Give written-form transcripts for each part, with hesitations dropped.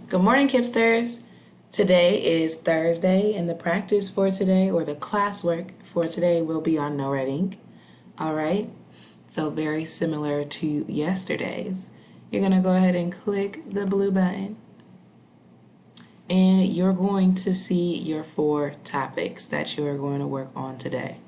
Good morning, Kipsters. Today is Thursday, and the practice for today, or the classwork for today, will be on No Red Ink. All right, so very similar to yesterday's. You're going to go ahead and click the blue button, and you're going to see your 4 topics that you are going to work on today.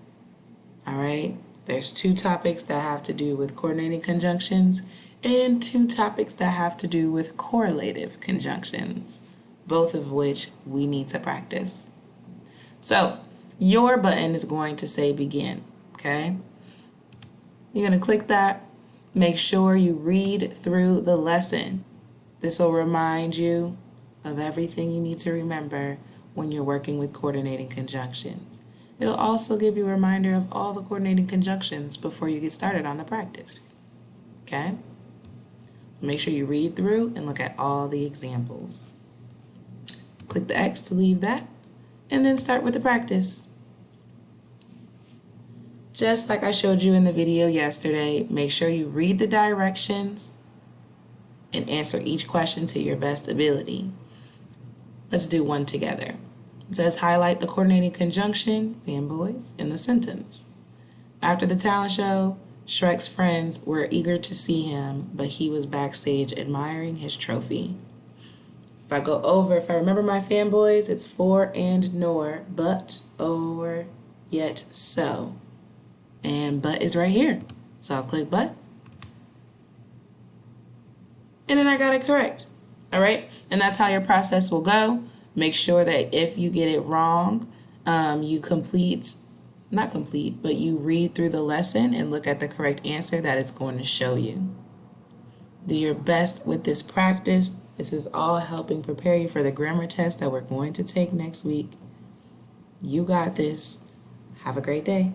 All right, there's 2 topics that have to do with coordinating conjunctions and 2 topics that have to do with correlative conjunctions, both of which we need to practice. So your button is going to say begin, okay? You're going to click that. Make sure you read through the lesson. This will remind you of everything you need to remember when you're working with coordinating conjunctions. It'll also give you a reminder of all the coordinating conjunctions before you get started on the practice, okay? Make sure you read through and look at all the examples. Click the X to leave that, and then start with the practice. Just like I showed you in the video yesterday, make sure you read the directions and answer each question to your best ability. Let's do one together. It says highlight the coordinating conjunction, fanboys, in the sentence. After the talent show, Shrek's friends were eager to see him, but he was backstage admiring his trophy. If I remember my fanboys, it's for and nor, but, or, yet, so. And but is right here. So I'll click but. And then I got it correct. All right? And that's how your process will go. Make sure that if you get it wrong, you read through the lesson and look at the correct answer that it's going to show you. Do your best with this practice. This is all helping prepare you for the grammar test that we're going to take next week. You got this. Have a great day.